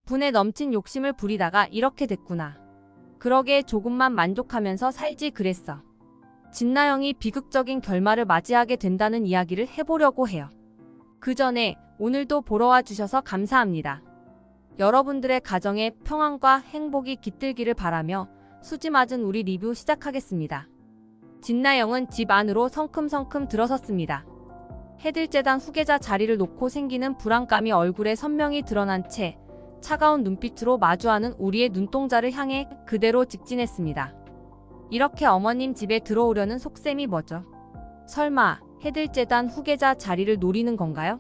분에 넘친 욕심을 부리다가 이렇게 됐구나. 그러게 조금만 만족하면서 살지 그랬어. 진나영이 비극적인 결말을 맞이하게 된다는 이야기를 해보려고 해요. 그 전에 오늘도 보러 와 주셔서 감사합니다. 여러분들의 가정에 평안과 행복이 깃들기를 바라며 수지 맞은 우리 리뷰 시작하겠습니다. 진나영은 집 안으로 성큼성큼 들어섰습니다. 해들재단 후계자 자리를 놓고 생기는 불안감이 얼굴에 선명히 드러난 채 차가운 눈빛으로 마주하는 우리의 눈동자를 향해 그대로 직진했습니다. 이렇게 어머님 집에 들어오려는 속셈이 뭐죠? 설마 해들재단 후계자 자리를 노리는 건가요?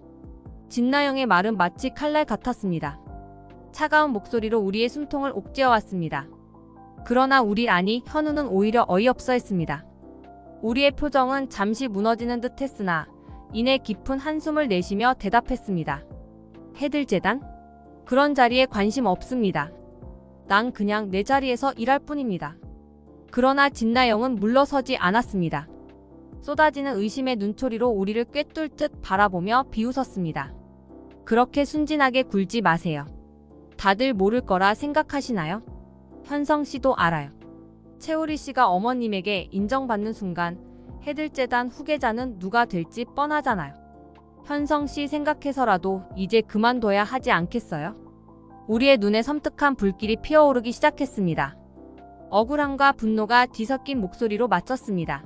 진나영의 말은 마치 칼날 같았습니다. 차가운 목소리로 우리의 숨통을 옥죄어왔습니다. 그러나 우리 아니 현우는 오히려 어이없어 했습니다. 우리의 표정은 잠시 무너지는 듯 했으나 이내 깊은 한숨을 내쉬며 대답했습니다. 해들재단? 그런 자리에 관심 없습니다. 난 그냥 내 자리에서 일할 뿐입니다. 그러나 진나영은 물러서지 않았습니다. 쏟아지는 의심의 눈초리로 우리를 꿰뚫 듯 바라보며 비웃었습니다. 그렇게 순진하게 굴지 마세요. 다들 모를 거라 생각하시나요? 현성 씨도 알아요. 채우리 씨가 어머님에게 인정받는 순간 해들재단 후계자는 누가 될지 뻔하잖아요. 현성 씨 생각해서라도 이제 그만둬야 하지 않겠어요? 우리의 눈에 섬뜩한 불길이 피어오르기 시작했습니다. 억울함과 분노가 뒤섞인 목소리로 맞섰습니다.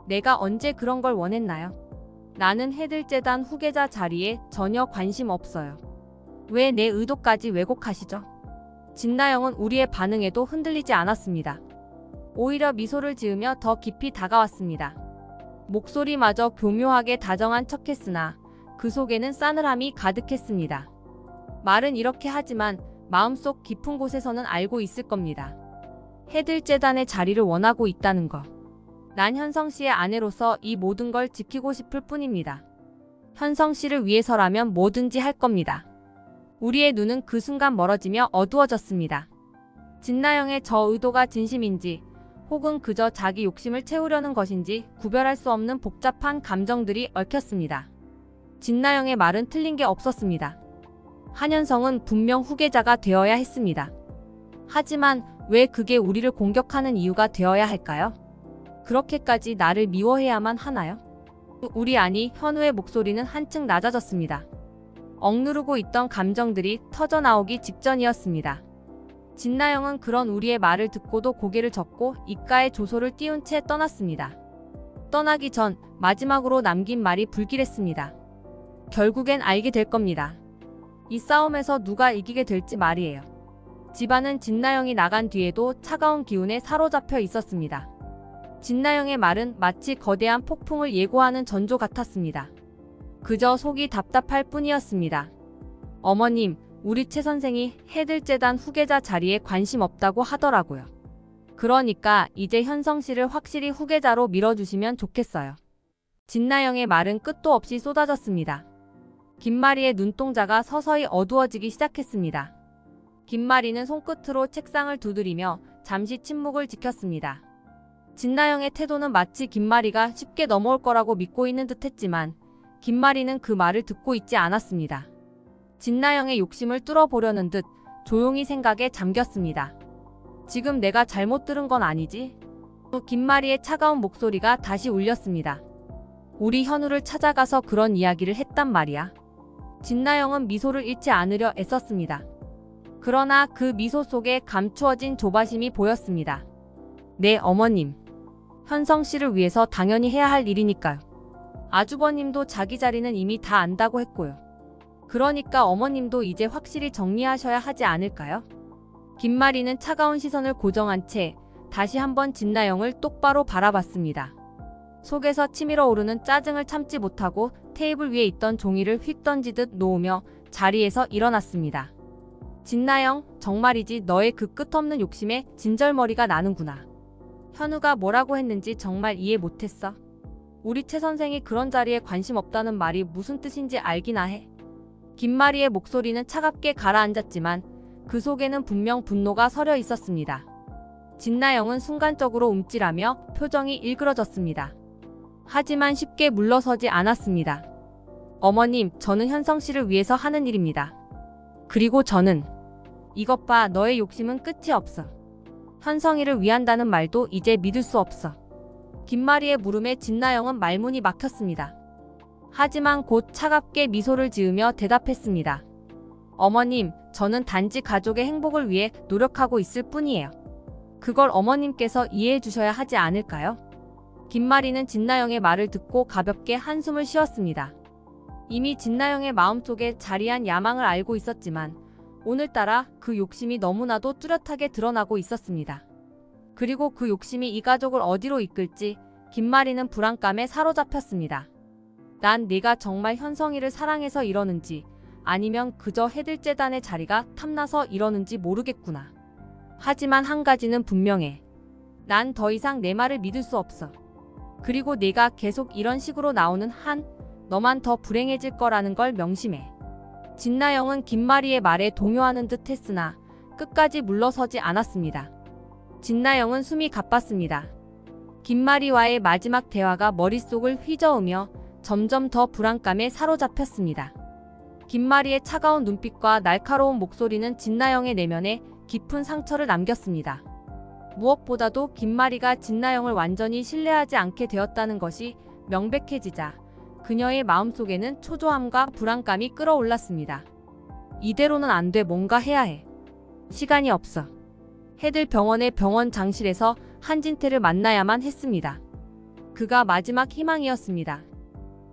내가 언제 그런 걸 원했나요? 나는 해들재단 후계자 자리에 전혀 관심 없어요. 왜 내 의도까지 왜곡하시죠? 진나영은 우리의 반응에도 흔들리지 않았습니다. 오히려 미소를 지으며 더 깊이 다가왔습니다. 목소리마저 교묘하게 다정한 척했으나 그 속에는 싸늘함이 가득했습니다. 말은 이렇게 하지만 마음속 깊은 곳에서는 알고 있을 겁니다. 해들재단의 자리를 원하고 있다는 거. 난 현성 씨의 아내로서 이 모든 걸 지키고 싶을 뿐입니다. 현성 씨를 위해서라면 뭐든지 할 겁니다. 우리의 눈은 그 순간 멀어지며 어두워졌습니다. 진나영의 저 의도가 진심인지 혹은 그저 자기 욕심을 채우려는 것인지 구별할 수 없는 복잡한 감정들이 얽혔습니다. 진나영의 말은 틀린 게 없었습니다. 한현성은 분명 후계자가 되어야 했습니다. 하지만 왜 그게 우리를 공격하는 이유가 되어야 할까요? 그렇게까지 나를 미워해야만 하나요? 우리 아니 현우의 목소리는 한층 낮아졌습니다. 억누르고 있던 감정들이 터져나오기 직전이었습니다. 진나영은 그런 우리의 말을 듣고도 고개를 젓고 입가에 조소를 띄운 채 떠났습니다. 떠나기 전 마지막으로 남긴 말이 불길했습니다. 결국엔 알게 될 겁니다. 이 싸움에서 누가 이기게 될지 말이에요. 집안은 진나영이 나간 뒤에도 차가운 기운에 사로잡혀 있었습니다. 진나영의 말은 마치 거대한 폭풍을 예고하는 전조 같았습니다. 그저 속이 답답할 뿐이었습니다. 어머님, 우리 최 선생이 해들재단 후계자 자리에 관심 없다고 하더라고요. 그러니까 이제 현성 씨를 확실히 후계자로 밀어주시면 좋겠어요. 진나영의 말은 끝도 없이 쏟아졌습니다. 김마리의 눈동자가 서서히 어두워지기 시작했습니다. 김마리는 손끝으로 책상을 두드리며 잠시 침묵을 지켰습니다. 진나영의 태도는 마치 김마리가 쉽게 넘어올 거라고 믿고 있는 듯 했지만 김마리는 그 말을 듣고 있지 않았습니다. 진나영의 욕심을 뚫어보려는 듯 조용히 생각에 잠겼습니다. 지금 내가 잘못 들은 건 아니지? 김마리의 차가운 목소리가 다시 울렸습니다. 우리 현우를 찾아가서 그런 이야기를 했단 말이야. 진나영은 미소를 잃지 않으려 애썼습니다. 그러나 그 미소 속에 감추어진 조바심이 보였습니다. 네, 어머님. 현성 씨를 위해서 당연히 해야 할 일이니까요. 아주버님도 자기 자리는 이미 다 안다고 했고요. 그러니까 어머님도 이제 확실히 정리하셔야 하지 않을까요? 김마리는 차가운 시선을 고정한 채 다시 한번 진나영을 똑바로 바라봤습니다. 속에서 치밀어 오르는 짜증을 참지 못하고 테이블 위에 있던 종이를 휙 던지듯 놓으며 자리에서 일어났습니다. 진나영, 정말이지 너의 그 끝없는 욕심에 진절머리가 나는구나. 현우가 뭐라고 했는지 정말 이해 못했어. 우리 최 선생이 그런 자리에 관심 없다는 말이 무슨 뜻인지 알기나 해. 김마리의 목소리는 차갑게 가라앉았지만 그 속에는 분명 분노가 서려 있었습니다. 진나영은 순간적으로 움찔하며 표정이 일그러졌습니다. 하지만 쉽게 물러서지 않았습니다. 어머님, 저는 현성 씨를 위해서 하는 일입니다. 그리고 저는 이것 봐, 너의 욕심은 끝이 없어. 현성이를 위한다는 말도 이제 믿을 수 없어. 김마리의 물음에 진나영은 말문이 막혔습니다. 하지만 곧 차갑게 미소를 지으며 대답했습니다. 어머님, 저는 단지 가족의 행복을 위해 노력하고 있을 뿐이에요. 그걸 어머님께서 이해해 주셔야 하지 않을까요? 김마리는 진나영의 말을 듣고 가볍게 한숨을 쉬었습니다. 이미 진나영의 마음속에 자리한 야망을 알고 있었지만 오늘따라 그 욕심이 너무나도 뚜렷하게 드러나고 있었습니다. 그리고 그 욕심이 이 가족을 어디로 이끌지 김마리는 불안감에 사로잡혔습니다. 난 네가 정말 현성이를 사랑해서 이러는지 아니면 그저 해들재단의 자리가 탐나서 이러는지 모르겠구나. 하지만 한 가지는 분명해. 난 더 이상 내 말을 믿을 수 없어. 그리고 네가 계속 이런 식으로 나오는 한 너만 더 불행해질 거라는 걸 명심해. 진나영은 김마리의 말에 동요하는 듯 했으나 끝까지 물러서지 않았습니다. 진나영은 숨이 가빴습니다. 김마리와의 마지막 대화가 머릿속을 휘저으며 점점 더 불안감에 사로잡혔습니다. 김마리의 차가운 눈빛과 날카로운 목소리는 진나영의 내면에 깊은 상처를 남겼습니다. 무엇보다도 김마리가 진나영을 완전히 신뢰하지 않게 되었다는 것이 명백해지자 그녀의 마음속에는 초조함과 불안감이 끌어올랐습니다. 이대로는 안 돼. 뭔가 해야 해. 시간이 없어. 해들 병원의 병원 장실에서 한진태를 만나야만 했습니다. 그가 마지막 희망이었습니다.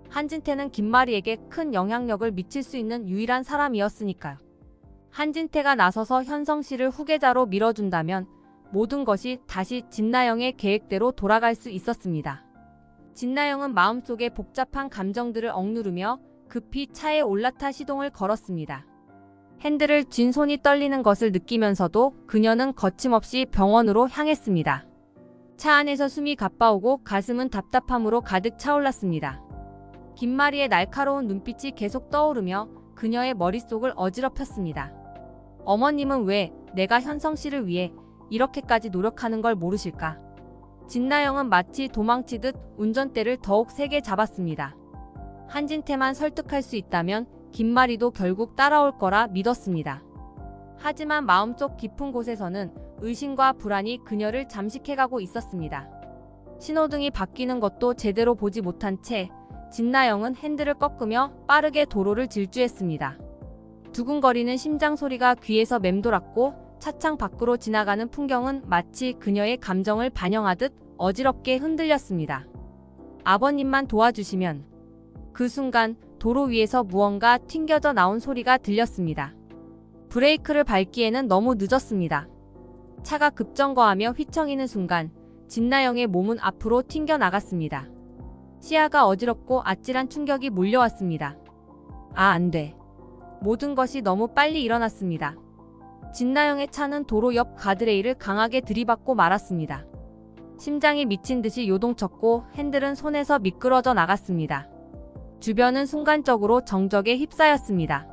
한진태는 김마리에게 큰 영향력을 미칠 수 있는 유일한 사람이었으니까요. 한진태가 나서서 현성 씨를 후계자로 밀어준다면 모든 것이 다시 진나영의 계획대로 돌아갈 수 있었습니다. 진나영은 마음속에 복잡한 감정들을 억누르며 급히 차에 올라타 시동을 걸었습니다. 핸들을 쥔 손이 떨리는 것을 느끼면서도 그녀는 거침없이 병원으로 향했습니다. 차 안에서 숨이 가빠오고 가슴은 답답함으로 가득 차올랐습니다. 김마리의 날카로운 눈빛이 계속 떠오르며 그녀의 머릿속을 어지럽혔습니다. 어머님은 왜 내가 현성 씨를 위해 이렇게까지 노력하는 걸 모르실까? 진나영은 마치 도망치듯 운전대를 더욱 세게 잡았습니다. 한진태만 설득할 수 있다면 김마리도 결국 따라올 거라 믿었습니다. 하지만 마음속 깊은 곳에서는 의심과 불안이 그녀를 잠식해가고 있었습니다. 신호등이 바뀌는 것도 제대로 보지 못한 채 진나영은 핸들을 꺾으며 빠르게 도로를 질주했습니다. 두근거리는 심장 소리가 귀에서 맴돌았고 차창 밖으로 지나가는 풍경은 마치 그녀의 감정을 반영하듯 어지럽게 흔들렸습니다. 아버님만 도와주시면. 그 순간 도로 위에서 무언가 튕겨져 나온 소리가 들렸습니다. 브레이크를 밟기에는 너무 늦었습니다. 차가 급정거하며 휘청이는 순간 진나영의 몸은 앞으로 튕겨 나갔습니다. 시야가 어지럽고 아찔한 충격이 몰려왔습니다. 아, 안 돼. 모든 것이 너무 빨리 일어났습니다. 진나영의 차는 도로 옆 가드레일을 강하게 들이받고 말았습니다. 심장이 미친 듯이 요동쳤고 핸들은 손에서 미끄러져 나갔습니다. 주변은 순간적으로 정적에 휩싸였습니다.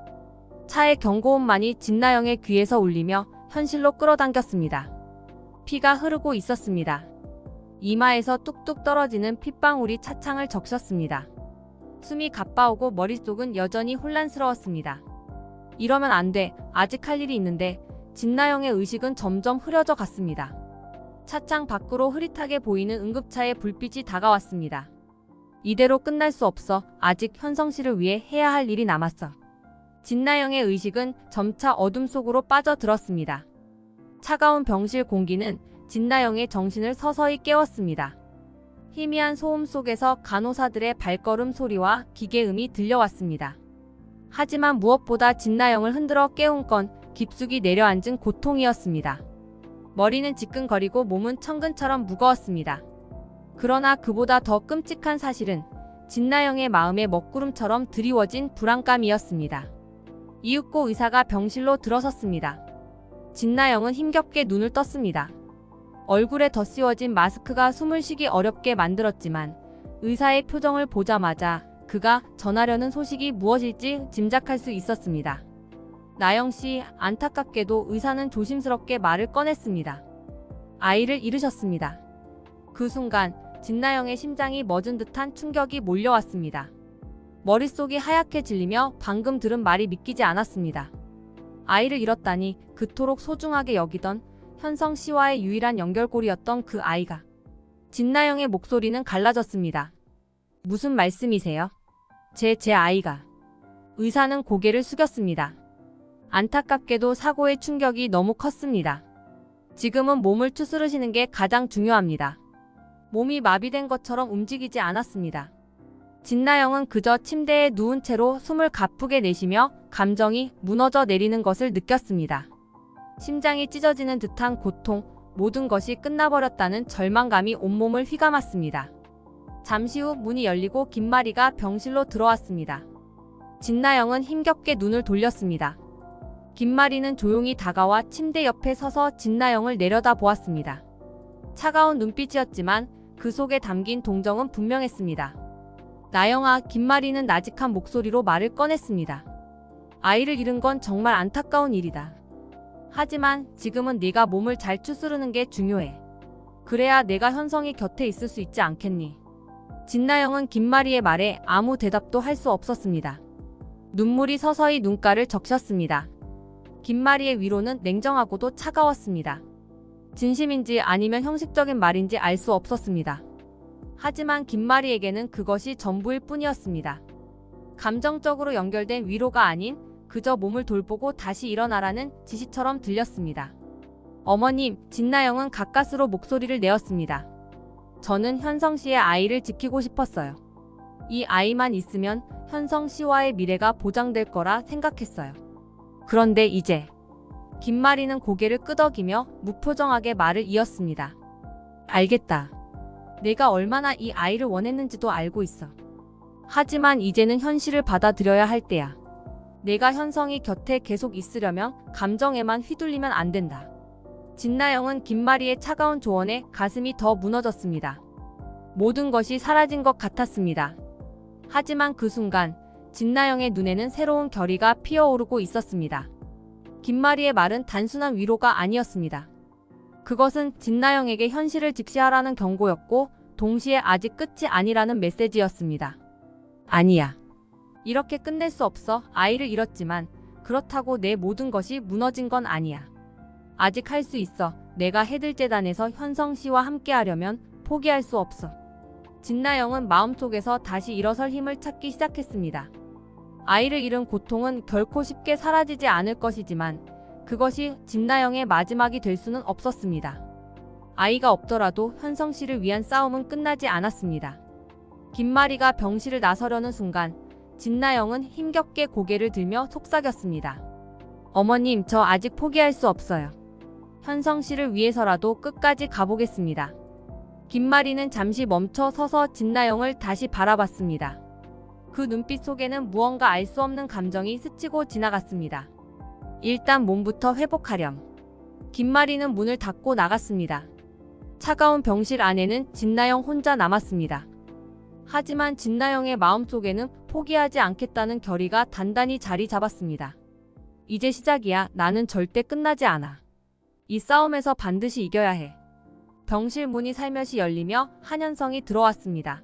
차의 경고음만이 진나영의 귀에서 울리며 현실로 끌어당겼습니다. 피가 흐르고 있었습니다. 이마에서 뚝뚝 떨어지는 핏방울이 차창을 적셨습니다. 숨이 가빠오고 머릿속은 여전히 혼란스러웠습니다. 이러면 안 돼. 아직 할 일이 있는데. 진나영의 의식은 점점 흐려져 갔습니다. 차창 밖으로 흐릿하게 보이는 응급차의 불빛이 다가왔습니다. 이대로 끝날 수 없어. 아직 현성 씨를 위해 해야 할 일이 남았어. 진나영의 의식은 점차 어둠 속으로 빠져들었습니다. 차가운 병실 공기는 진나영의 정신을 서서히 깨웠습니다. 희미한 소음 속에서 간호사들의 발걸음 소리와 기계음이 들려왔습니다. 하지만 무엇보다 진나영을 흔들어 깨운 건 깊숙이 내려앉은 고통이었습니다. 머리는 지끈거리고 몸은 천근처럼 무거웠습니다. 그러나 그보다 더 끔찍한 사실은 진나영의 마음에 먹구름처럼 드리워진 불안감이었습니다. 이윽고 의사가 병실로 들어섰습니다. 진나영은 힘겹게 눈을 떴습니다. 얼굴에 덧씌워진 마스크가 숨을 쉬기 어렵게 만들었지만 의사의 표정을 보자마자 그가 전하려는 소식이 무엇일지 짐작할 수 있었습니다. 나영씨, 안타깝게도 의사는 조심스럽게 말을 꺼냈습니다. 아이를 잃으셨습니다. 그 순간 진나영의 심장이 멎은 듯한 충격이 몰려왔습니다. 머릿속이 하얗게 질리며 방금 들은 말이 믿기지 않았습니다. 아이를 잃었다니 그토록 소중하게 여기던 현성 씨와의 유일한 연결고리였던 그 아이가. 진나영의 목소리는 갈라졌습니다. 무슨 말씀이세요? 제 아이가. 의사는 고개를 숙였습니다. 안타깝게도 사고의 충격이 너무 컸습니다. 지금은 몸을 추스르시는 게 가장 중요합니다. 몸이 마비된 것처럼 움직이지 않았습니다. 진나영은 그저 침대에 누운 채로 숨을 가쁘게 내쉬며 감정이 무너져 내리는 것을 느꼈습니다. 심장이 찢어지는 듯한 고통, 모든 것이 끝나버렸다는 절망감이 온몸을 휘감았습니다. 잠시 후 문이 열리고 김마리가 병실로 들어왔습니다. 진나영은 힘겹게 눈을 돌렸습니다. 김마리는 조용히 다가와 침대 옆에 서서 진나영을 내려다보았습니다. 차가운 눈빛이었지만 그 속에 담긴 동정은 분명했습니다. 나영아, 김마리는 나직한 목소리로 말을 꺼냈습니다. 아이를 잃은 건 정말 안타까운 일이다. 하지만 지금은 네가 몸을 잘 추스르는 게 중요해. 그래야 내가 현성이 곁에 있을 수 있지 않겠니? 진나영은 김마리의 말에 아무 대답도 할 수 없었습니다. 눈물이 서서히 눈가를 적셨습니다. 김마리의 위로는 냉정하고도 차가웠습니다. 진심인지 아니면 형식적인 말인지 알 수 없었습니다. 하지만 김마리에게는 그것이 전부일 뿐이었습니다. 감정적으로 연결된 위로가 아닌 그저 몸을 돌보고 다시 일어나라는 지시처럼 들렸습니다. 어머님, 진나영은 가까스로 목소리를 내었습니다. 저는 현성 씨의 아이를 지키고 싶었어요. 이 아이만 있으면 현성 씨와의 미래가 보장될 거라 생각했어요. 그런데 이제 김마리는 고개를 끄덕이며 무표정하게 말을 이었습니다. 알겠다. 내가 얼마나 이 아이를 원했는지도 알고 있어. 하지만 이제는 현실을 받아들여야 할 때야. 내가 현성이 곁에 계속 있으려면 감정에만 휘둘리면 안 된다. 진나영은 김마리의 차가운 조언에 가슴이 더 무너졌습니다. 모든 것이 사라진 것 같았습니다. 하지만 그 순간 진나영의 눈에는 새로운 결의가 피어오르고 있었습니다. 김마리의 말은 단순한 위로가 아니었습니다. 그것은 진나영에게 현실을 직시하라는 경고였고 동시에 아직 끝이 아니라는 메시지였습니다. 아니야. 이렇게 끝낼 수 없어. 아이를 잃었지만 그렇다고 내 모든 것이 무너진 건 아니야. 아직 할 수 있어. 내가 해들재단에서 현성 씨와 함께하려면 포기할 수 없어. 진나영은 마음속에서 다시 일어설 힘을 찾기 시작했습니다. 아이를 잃은 고통은 결코 쉽게 사라지지 않을 것이지만 그것이 진나영의 마지막이 될 수는 없었습니다. 아이가 없더라도 현성 씨를 위한 싸움은 끝나지 않았습니다. 김마리가 병실을 나서려는 순간 진나영은 힘겹게 고개를 들며 속삭였습니다. 어머님, 저 아직 포기할 수 없어요. 현성 씨를 위해서라도 끝까지 가보겠습니다. 김마리는 잠시 멈춰 서서 진나영을 다시 바라봤습니다. 그 눈빛 속에는 무언가 알 수 없는 감정이 스치고 지나갔습니다. 일단 몸부터 회복하렴. 김마리는 문을 닫고 나갔습니다. 차가운 병실 안에는 진나영 혼자 남았습니다. 하지만 진나영의 마음속에는 포기하지 않겠다는 결의가 단단히 자리 잡았습니다. 이제 시작이야. 나는 절대 끝나지 않아. 이 싸움에서 반드시 이겨야 해. 병실 문이 살며시 열리며 한현성이 들어왔습니다.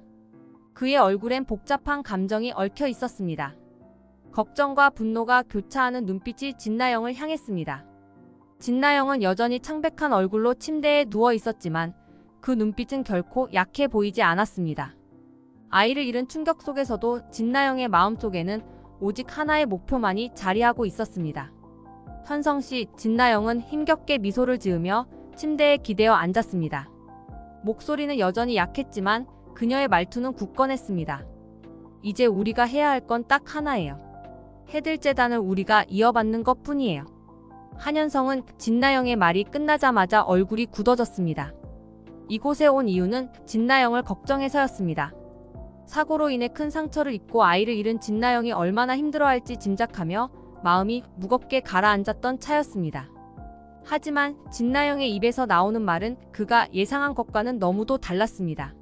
그의 얼굴엔 복잡한 감정이 얽혀 있었습니다. 걱정과 분노가 교차하는 눈빛이 진나영을 향했습니다. 진나영은 여전히 창백한 얼굴로 침대에 누워 있었지만 그 눈빛은 결코 약해 보이지 않았습니다. 아이를 잃은 충격 속에서도 진나영의 마음속에는 오직 하나의 목표만이 자리하고 있었습니다. 현성 씨, 진나영은 힘겹게 미소를 지으며 침대에 기대어 앉았습니다. 목소리는 여전히 약했지만 그녀의 말투는 굳건했습니다. 이제 우리가 해야 할 건 딱 하나예요. 해들재단을 우리가 이어받는 것 뿐이에요. 한현성은 진나영의 말이 끝나자마자 얼굴이 굳어졌습니다. 이곳에 온 이유는 진나영을 걱정해서였습니다. 사고로 인해 큰 상처를 입고 아이를 잃은 진나영이 얼마나 힘들어할지 짐작하며 마음이 무겁게 가라앉았던 차였습니다. 하지만 진나영의 입에서 나오는 말은 그가 예상한 것과는 너무도 달랐습니다.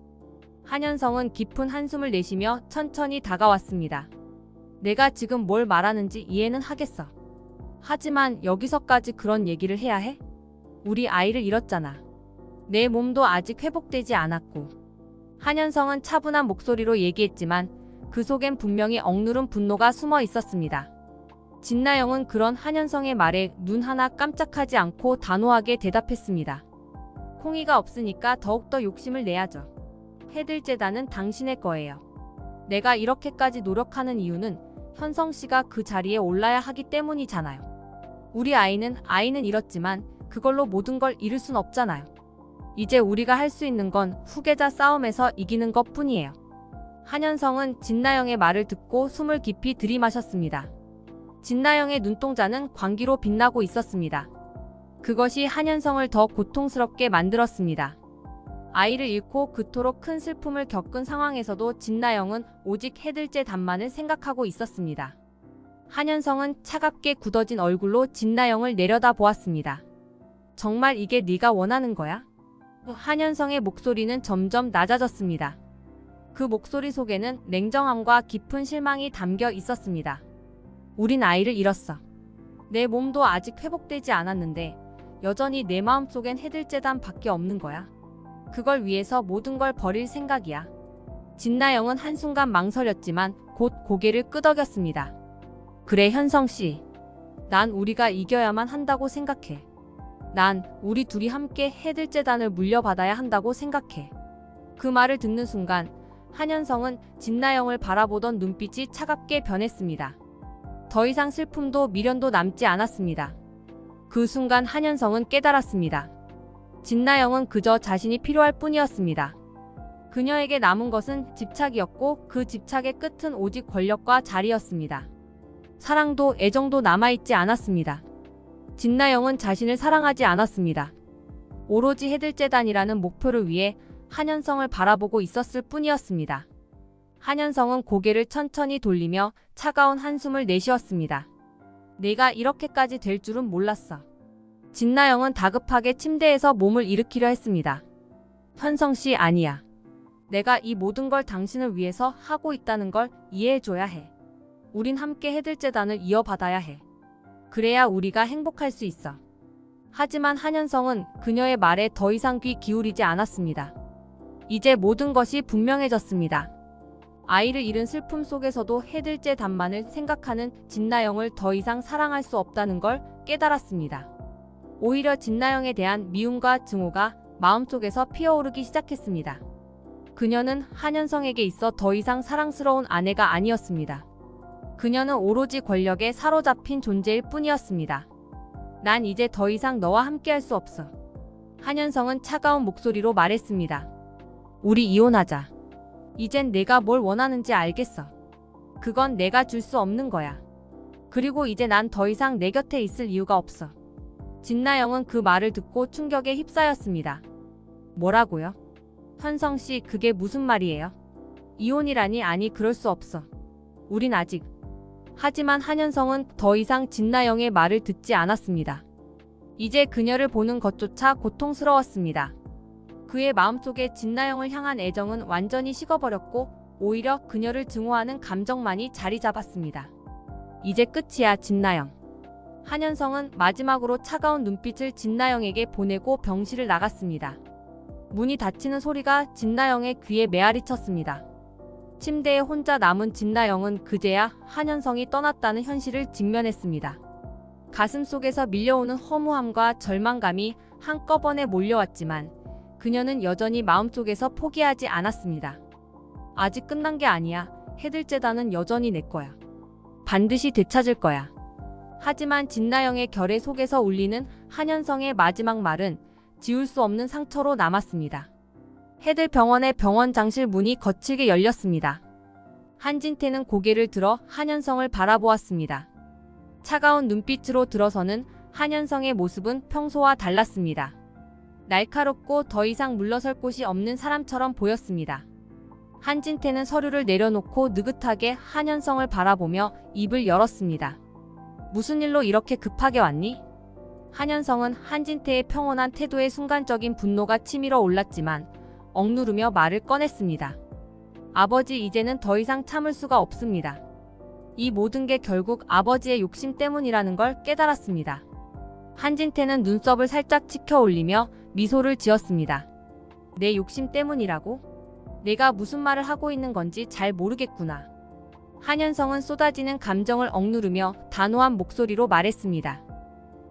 한현성은 깊은 한숨을 내쉬며 천천히 다가왔습니다. 내가 지금 뭘 말하는지 이해는 하겠어. 하지만 여기서까지 그런 얘기를 해야 해? 우리 아이를 잃었잖아. 내 몸도 아직 회복되지 않았고. 한현성은 차분한 목소리로 얘기했지만 그 속엔 분명히 억누른 분노가 숨어 있었습니다. 진나영은 그런 한현성의 말에 눈 하나 깜짝하지 않고 단호하게 대답했습니다. 콩이가 없으니까 더욱더 욕심을 내야죠. 해들재단은 당신의 거예요. 내가 이렇게까지 노력하는 이유는 현성 씨가 그 자리에 올라야 하기 때문이잖아요. 우리 아이는 잃었지만 그걸로 모든 걸 잃을 순 없잖아요. 이제 우리가 할 수 있는 건 후계자 싸움에서 이기는 것 뿐이에요. 한현성은 진나영의 말을 듣고 숨을 깊이 들이마셨습니다. 진나영의 눈동자는 광기로 빛나고 있었습니다. 그것이 한현성을 더 고통스럽게 만들었습니다. 아이를 잃고 그토록 큰 슬픔을 겪은 상황에서도 진나영은 오직 해들째 단만을 생각하고 있었습니다. 한현성은 차갑게 굳어진 얼굴로 진나영을 내려다보았습니다. 정말 이게 네가 원하는 거야? 한현성의 목소리는 점점 낮아졌습니다. 그 목소리 속에는 냉정함과 깊은 실망이 담겨 있었습니다. 우린 아이를 잃었어. 내 몸도 아직 회복되지 않았는데 여전히 내 마음속엔 해들재단 밖에 없는 거야. 그걸 위해서 모든 걸 버릴 생각이야. 진나영은 한순간 망설였지만 곧 고개를 끄덕였습니다. 그래 현성씨. 난 우리가 이겨야만 한다고 생각해. 난 우리 둘이 함께 해들재단을 물려받아야 한다고 생각해. 그 말을 듣는 순간 한현성은 진나영을 바라보던 눈빛이 차갑게 변했습니다. 더 이상 슬픔도 미련도 남지 않았습니다. 그 순간 한현성은 깨달았습니다. 진나영은 그저 자신이 필요할 뿐이었습니다. 그녀에게 남은 것은 집착이었고 그 집착의 끝은 오직 권력과 자리였습니다. 사랑도 애정도 남아있지 않았습니다. 진나영은 자신을 사랑하지 않았습니다. 오로지 해들재단이라는 목표를 위해 한현성을 바라보고 있었을 뿐이었습니다. 한현성은 고개를 천천히 돌리며 차가운 한숨을 내쉬었습니다. 내가 이렇게까지 될 줄은 몰랐어. 진나영은 다급하게 침대에서 몸을 일으키려 했습니다. 현성씨 아니야. 내가 이 모든 걸 당신을 위해서 하고 있다는 걸 이해해줘야 해. 우린 함께 해들재단을 이어받아야 해. 그래야 우리가 행복할 수 있어. 하지만 한현성은 그녀의 말에 더 이상 귀 기울이지 않았습니다. 이제 모든 것이 분명해졌습니다. 아이를 잃은 슬픔 속에서도 해들재단만을 생각하는 진나영을 더 이상 사랑할 수 없다는 걸 깨달았습니다. 오히려 진나영에 대한 미움과 증오가 마음속에서 피어오르기 시작했습니다. 그녀는 한현성에게 있어 더 이상 사랑스러운 아내가 아니었습니다. 그녀는 오로지 권력에 사로잡힌 존재일 뿐이었습니다. 난 이제 더 이상 너와 함께할 수 없어. 한현성은 차가운 목소리로 말했습니다. 우리 이혼하자. 이젠 내가 뭘 원하는지 알겠어. 그건 내가 줄 수 없는 거야. 그리고 이제 난 더 이상 내 곁에 있을 이유가 없어. 진나영은 그 말을 듣고 충격에 휩싸였습니다. 뭐라고요? 현성씨 그게 무슨 말이에요? 이혼이라니 아니 그럴 수 없어. 우린 아직. 하지만 한현성은 더 이상 진나영의 말을 듣지 않았습니다. 이제 그녀를 보는 것조차 고통스러웠습니다. 그의 마음속에 진나영을 향한 애정은 완전히 식어버렸고 오히려 그녀를 증오하는 감정만이 자리 잡았습니다. 이제 끝이야 진나영. 한현성은 마지막으로 차가운 눈빛을 진나영에게 보내고 병실을 나갔습니다. 문이 닫히는 소리가 진나영의 귀에 메아리 쳤습니다. 침대에 혼자 남은 진나영은 그제야 한현성이 떠났다는 현실을 직면했습니다. 가슴속에서 밀려오는 허무함과 절망감이 한꺼번에 몰려왔지만 그녀는 여전히 마음속에서 포기하지 않았습니다. 아직 끝난 게 아니야. 해들재단은 여전히 내 거야. 반드시 되찾을 거야. 하지만 진나영의 결의 속에서 울리는 한현성의 마지막 말은 지울 수 없는 상처로 남았습니다. 해들병원의 병원장실 문이 거칠게 열렸습니다. 한진태는 고개를 들어 한현성을 바라보았습니다. 차가운 눈빛으로 들어서는 한현성의 모습은 평소와 달랐습니다. 날카롭고 더 이상 물러설 곳이 없는 사람처럼 보였습니다. 한진태는 서류를 내려놓고 느긋하게 한현성을 바라보며 입을 열었습니다. 무슨 일로 이렇게 급하게 왔니? 한현성은 한진태의 평온한 태도에 순간적인 분노가 치밀어 올랐지만 억누르며 말을 꺼냈습니다. 아버지 이제는 더 이상 참을 수가 없습니다. 이 모든 게 결국 아버지의 욕심 때문이라는 걸 깨달았습니다. 한진태는 눈썹을 살짝 치켜 올리며 미소를 지었습니다. 내 욕심 때문이라고? 내가 무슨 말을 하고 있는 건지 잘 모르겠구나. 한현성은 쏟아지는 감정을 억누르며 단호한 목소리로 말했습니다.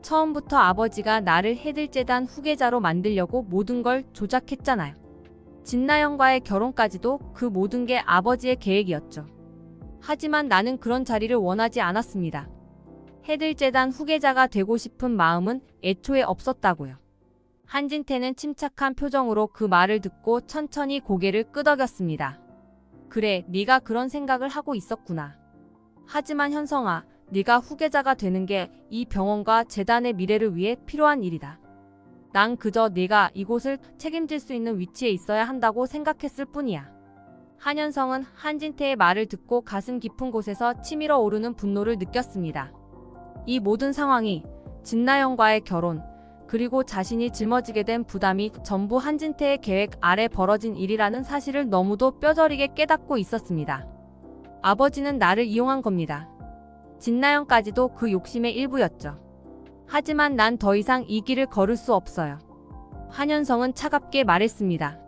처음부터 아버지가 나를 해들재단 후계자로 만들려고 모든 걸 조작했잖아요. 진나영과의 결혼까지도 그 모든 게 아버지의 계획이었죠. 하지만 나는 그런 자리를 원하지 않았습니다. 해들재단 후계자가 되고 싶은 마음은 애초에 없었다고요. 한진태는 침착한 표정으로 그 말을 듣고 천천히 고개를 끄덕였습니다. 그래, 네가 그런 생각을 하고 있었구나. 하지만 현성아, 네가 후계자가 되는 게 이 병원과 재단의 미래를 위해 필요한 일이다. 난 그저 네가 이곳을 책임질 수 있는 위치에 있어야 한다고 생각했을 뿐이야. 한현성은 한진태의 말을 듣고 가슴 깊은 곳에서 치밀어 오르는 분노를 느꼈습니다. 이 모든 상황이 진나영과의 결혼, 그리고 자신이 짊어지게 된 부담이 전부 한진태의 계획 아래 벌어진 일이라는 사실을 너무도 뼈저리게 깨닫고 있었습니다. 아버지는 나를 이용한 겁니다. 진나영까지도 그 욕심의 일부였죠. 하지만 난 더 이상 이 길을 걸을 수 없어요. 한현성은 차갑게 말했습니다.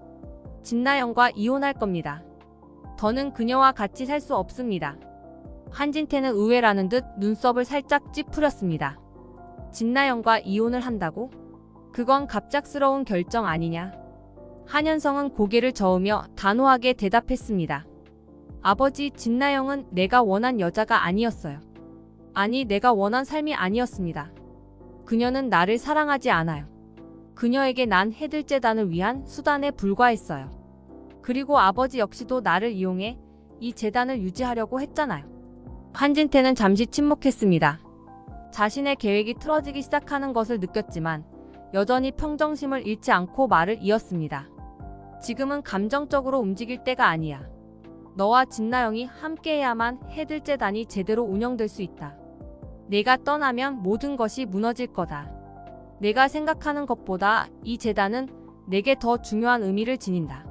진나영과 이혼할 겁니다. 더는 그녀와 같이 살 수 없습니다. 한진태는 의외라는 듯 눈썹을 살짝 찌푸렸습니다. 진나영과 이혼을 한다고? 그건 갑작스러운 결정 아니냐? 한현성은 고개를 저으며 단호하게 대답했습니다. 아버지, 진나영은 내가 원한 여자가 아니었어요. 아니, 내가 원한 삶이 아니었습니다. 그녀는 나를 사랑하지 않아요. 그녀에게 난 해들재단을 위한 수단에 불과했어요. 그리고 아버지 역시도 나를 이용해 이 재단을 유지하려고 했잖아요. 한진태는 잠시 침묵했습니다. 자신의 계획이 틀어지기 시작하는 것을 느꼈지만 여전히 평정심을 잃지 않고 말을 이었습니다. 지금은 감정적으로 움직일 때가 아니야. 너와 진나영이 함께해야만 해들재단이 제대로 운영될 수 있다. 내가 떠나면 모든 것이 무너질 거다. 내가 생각하는 것보다 이 재단은 내게 더 중요한 의미를 지닌다.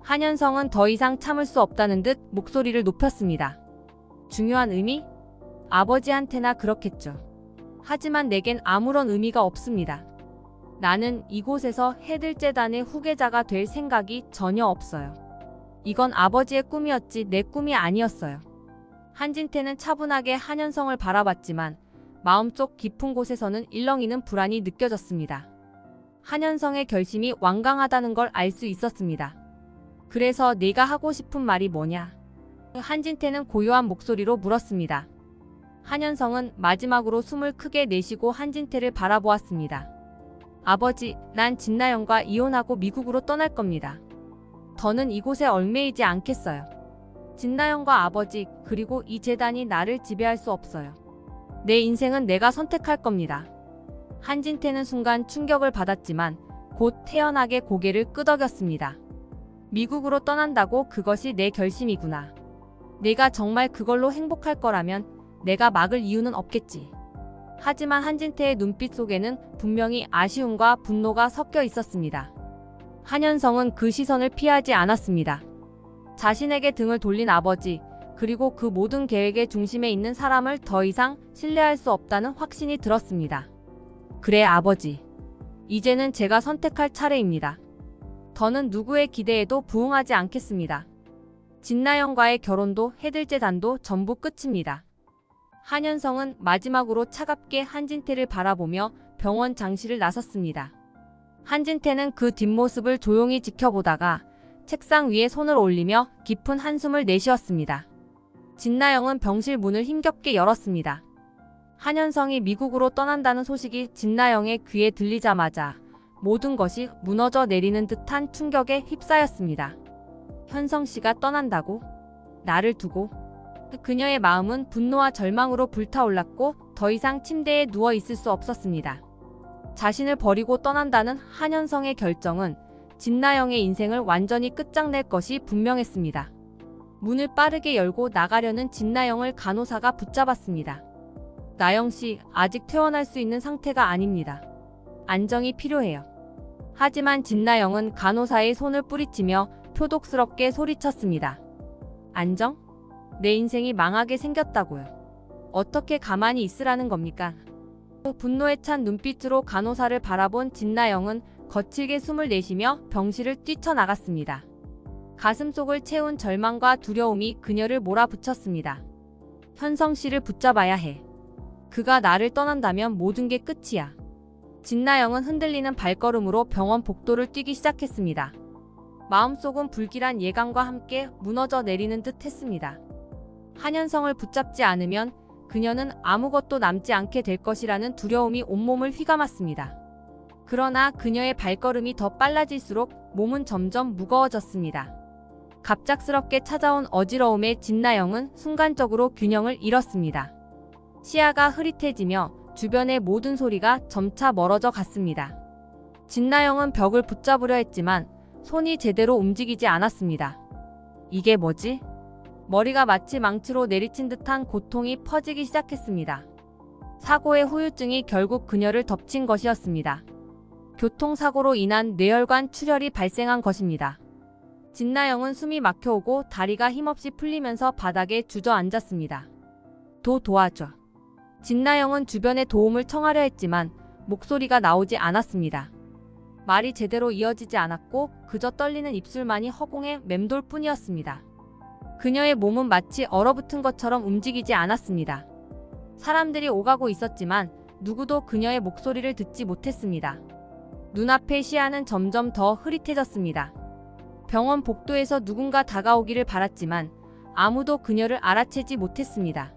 한현성은 더 이상 참을 수 없다는 듯 목소리를 높였습니다. 중요한 의미? 아버지한테나 그렇겠죠. 하지만 내겐 아무런 의미가 없습니다. 나는 이곳에서 해들재단의 후계자가 될 생각이 전혀 없어요. 이건 아버지의 꿈이었지 내 꿈이 아니었어요. 한진태는 차분하게 한현성을 바라봤지만 마음속 깊은 곳에서는 일렁이는 불안이 느껴졌습니다. 한현성의 결심이 완강하다는 걸 알 수 있었습니다. 그래서 네가 하고 싶은 말이 뭐냐? 한진태는 고요한 목소리로 물었습니다. 한현성은 마지막으로 숨을 크게 내쉬고 한진태를 바라보았습니다. 아버지, 난 진나영과 이혼하고 미국으로 떠날 겁니다. 더는 이곳에 얽매이지 않겠어요. 진나영과 아버지, 그리고 이 재단이 나를 지배할 수 없어요. 내 인생은 내가 선택할 겁니다. 한진태는 순간 충격을 받았지만 곧 태연하게 고개를 끄덕였습니다. 미국으로 떠난다고? 그것이 내 결심이구나. 내가 정말 그걸로 행복할 거라면 내가 막을 이유는 없겠지. 하지만 한진태의 눈빛 속에는 분명히 아쉬움과 분노가 섞여 있었습니다. 한현성은 그 시선을 피하지 않았습니다. 자신에게 등을 돌린 아버지, 그리고 그 모든 계획의 중심에 있는 사람을 더 이상 신뢰할 수 없다는 확신이 들었습니다. 그래, 아버지. 이제는 제가 선택할 차례입니다. 더는 누구의 기대에도 부응하지 않겠습니다. 진나영과의 결혼도 해들재단도 전부 끝입니다. 한현성은 마지막으로 차갑게 한진태를 바라보며 병원 장실을 나섰습니다. 한진태는 그 뒷모습을 조용히 지켜보다가 책상 위에 손을 올리며 깊은 한숨을 내쉬었습니다. 진나영은 병실 문을 힘겹게 열었습니다. 한현성이 미국으로 떠난다는 소식이 진나영의 귀에 들리자마자 모든 것이 무너져 내리는 듯한 충격에 휩싸였습니다. 현성 씨가 떠난다고? 나를 두고? 그녀의 마음은 분노와 절망으로 불타올랐고 더 이상 침대에 누워 있을 수 없었습니다. 자신을 버리고 떠난다는 한현성의 결정은 진나영의 인생을 완전히 끝장낼 것이 분명했습니다. 문을 빠르게 열고 나가려는 진나영을 간호사가 붙잡았습니다. 나영 씨, 아직 퇴원할 수 있는 상태가 아닙니다. 안정이 필요해요. 하지만 진나영은 간호사의 손을 뿌리치며 표독스럽게 소리쳤습니다. 안정? 내 인생이 망하게 생겼다고요. 어떻게 가만히 있으라는 겁니까? 분노에 찬 눈빛으로 간호사를 바라본 진나영은 거칠게 숨을 내쉬며 병실을 뛰쳐나갔습니다. 가슴속을 채운 절망과 두려움이 그녀를 몰아붙였습니다. 현성 씨를 붙잡아야 해. 그가 나를 떠난다면 모든 게 끝이야. 진나영은 흔들리는 발걸음으로 병원 복도를 뛰기 시작했습니다. 마음속은 불길한 예감과 함께 무너져 내리는 듯 했습니다. 한현성을 붙잡지 않으면 그녀는 아무것도 남지 않게 될 것이라는 두려움이 온몸을 휘감았습니다. 그러나 그녀의 발걸음이 더 빨라질수록 몸은 점점 무거워졌습니다. 갑작스럽게 찾아온 어지러움에 진나영은 순간적으로 균형을 잃었습니다. 시야가 흐릿해지며 주변의 모든 소리가 점차 멀어져 갔습니다. 진나영은 벽을 붙잡으려 했지만 손이 제대로 움직이지 않았습니다. 이게 뭐지? 머리가 마치 망치로 내리친 듯한 고통이 퍼지기 시작했습니다. 사고의 후유증이 결국 그녀를 덮친 것이었습니다. 교통사고로 인한 뇌혈관 출혈이 발생한 것입니다. 진나영은 숨이 막혀오고 다리가 힘없이 풀리면서 바닥에 주저앉았습니다. 도와줘. 진나영은 주변에 도움을 청하려 했지만 목소리가 나오지 않았습니다. 말이 제대로 이어지지 않았고 그저 떨리는 입술만이 허공에 맴돌 뿐이었습니다. 그녀의 몸은 마치 얼어붙은 것처럼 움직이지 않았습니다. 사람들이 오가고 있었지만 누구도 그녀의 목소리를 듣지 못했습니다. 눈앞의 시야는 점점 더 흐릿해졌습니다. 병원 복도에서 누군가 다가오기를 바랐지만 아무도 그녀를 알아채지 못했습니다.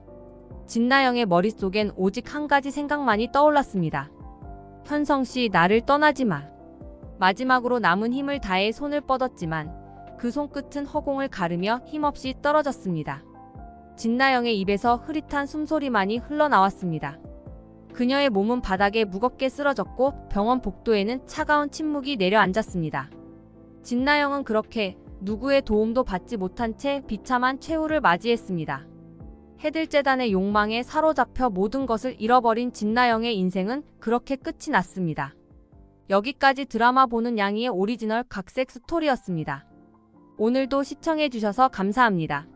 진나영의 머릿속엔 오직 한 가지 생각만이 떠올랐습니다. 현성 씨, 나를 떠나지 마. 마지막으로 남은 힘을 다해 손을 뻗었지만 그 손끝은 허공을 가르며 힘없이 떨어졌습니다. 진나영의 입에서 흐릿한 숨소리만이 흘러나왔습니다. 그녀의 몸은 바닥에 무겁게 쓰러졌고 병원 복도에는 차가운 침묵이 내려앉았습니다. 진나영은 그렇게 누구의 도움도 받지 못한 채 비참한 최후를 맞이했습니다. 해들재단의 욕망에 사로잡혀 모든 것을 잃어버린 진나영의 인생은 그렇게 끝이 났습니다. 여기까지 드라마 보는 양이의 오리지널 각색 스토리였습니다. 오늘도 시청해주셔서 감사합니다.